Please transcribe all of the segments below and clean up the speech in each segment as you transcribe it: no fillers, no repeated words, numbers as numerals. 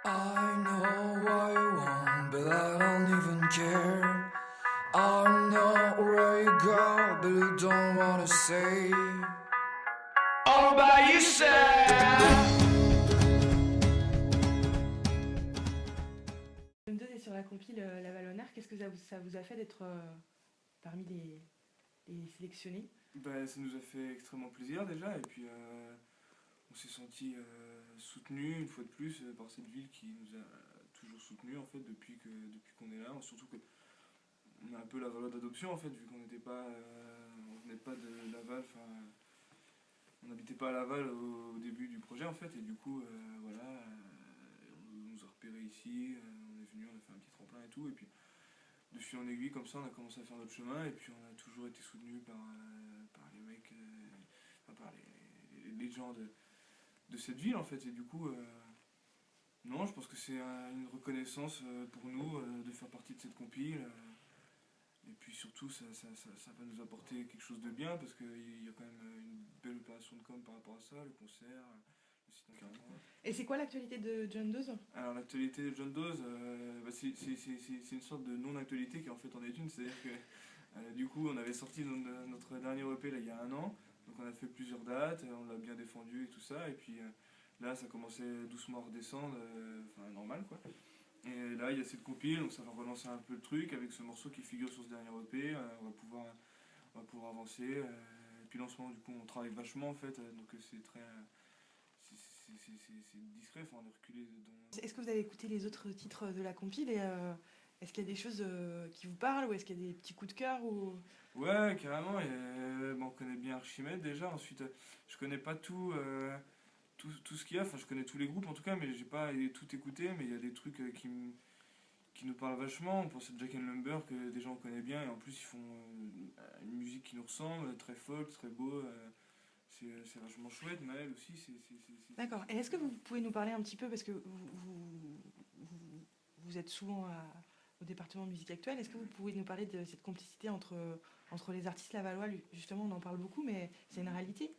I know what you want, but I don't even care. I know where you go, but you don't wanna say all by yourself. M2 est sur la compile La Vallonnaire. Qu'est-ce que ça vous a fait d'être parmi les sélectionnés? Ça nous a fait extrêmement plaisir déjà, et puis on s'est senti soutenu une fois de plus par cette ville qui nous a toujours soutenus en fait depuis qu'on est là. Surtout que on a un peu la Valois d'adoption en fait, vu qu'on n'était pas, on venait pas de Laval, enfin on n'habitait pas à Laval au début du projet en fait, et du coup voilà, on nous a repérés ici, on est venu, on a fait un petit tremplin et tout, et puis de fil en aiguille comme ça on a commencé à faire notre chemin, et puis on a toujours été soutenu par les mecs, par les gens de cette ville en fait, et du coup non, je pense que c'est une reconnaissance pour nous de faire partie de cette compile, et puis surtout ça va nous apporter quelque chose de bien, parce qu'il y a quand même une belle opération de com par rapport à ça, le concert, le site internet. Et c'est quoi l'actualité de John Doe? Alors l'actualité de John Doe, c'est une sorte de non-actualité qui en fait en est une, c'est-à-dire que du coup on avait sorti notre dernier EP là, il y a un an, donc on a fait plusieurs dates, on l'a bien défendu et tout ça, et puis là ça commençait doucement à redescendre, enfin normal quoi. Et là il y a cette compile, donc ça va relancer un peu le truc avec ce morceau qui figure sur ce dernier EP, on va pouvoir avancer, et puis là en ce moment du coup on travaille vachement en fait, donc c'est très... c'est discret, enfin on est reculé dans... Est-ce que vous avez écouté les autres titres de la compile et est-ce qu'il y a des choses qui vous parlent, ou est-ce qu'il y a des petits coups de cœur ou... Ouais, carrément, on connaît bien Archimède déjà, ensuite je connais pas tout ce qu'il y a, enfin je connais tous les groupes en tout cas, mais j'ai pas tout écouté, mais il y a des trucs qui nous parlent vachement. On pense à Jack and Lumber que déjà on connaît bien, et en plus ils font une musique qui nous ressemble, très folk, très beau, c'est vachement chouette. Maël aussi, D'accord. Et est-ce que vous pouvez nous parler un petit peu, parce que vous êtes souvent au département musique actuelle, est-ce que vous pouvez nous parler de cette complicité entre les artistes lavallois? Justement, on en parle beaucoup, mais c'est une réalité.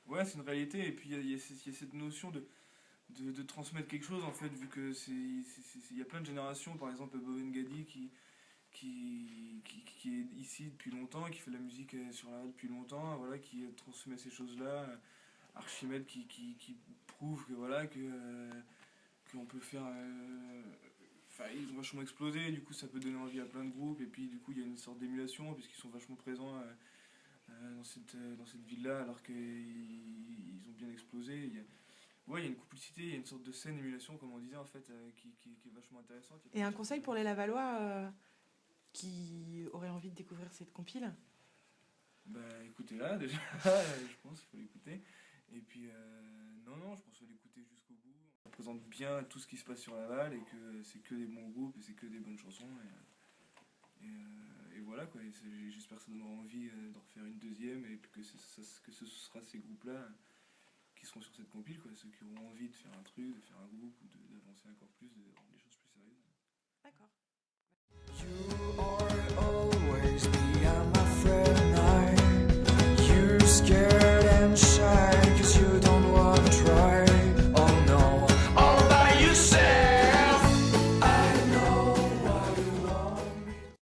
Ouais, c'est une réalité, et puis il y a cette notion de transmettre quelque chose en fait, vu que il y a plein de générations, par exemple Boven Gadi qui est ici depuis longtemps, qui fait de la musique sur la radio depuis longtemps, voilà, qui transmet ces choses-là. Archimède qui prouve que voilà, qu'on peut faire... Enfin, ils ont vachement explosé, du coup ça peut donner envie à plein de groupes, et puis du coup il y a une sorte d'émulation, puisqu'ils sont vachement présents dans cette ville-là, alors qu'ils ont bien explosé. Il y a une complicité, il y a une sorte de scène émulation, comme on disait en fait, qui est vachement intéressante. Et un conseil pour les Lavallois qui auraient envie de découvrir cette compile? Écoutez-la déjà, je pense qu'il faut l'écouter. Et puis, non, je pense qu'il faut l'écouter jusqu'au bout. Ça représente bien tout ce qui se passe sur Laval, et que c'est que des bons groupes, et c'est que des bonnes chansons. Et voilà quoi, j'espère que ça donnera envie d'en refaire une deuxième, et puis que ce sera ces groupes-là qui seront sur cette compile, quoi, ceux qui auront envie de faire un truc, de faire un groupe, ou d'avancer encore plus, de rendre les choses plus sérieuses. D'accord. You are always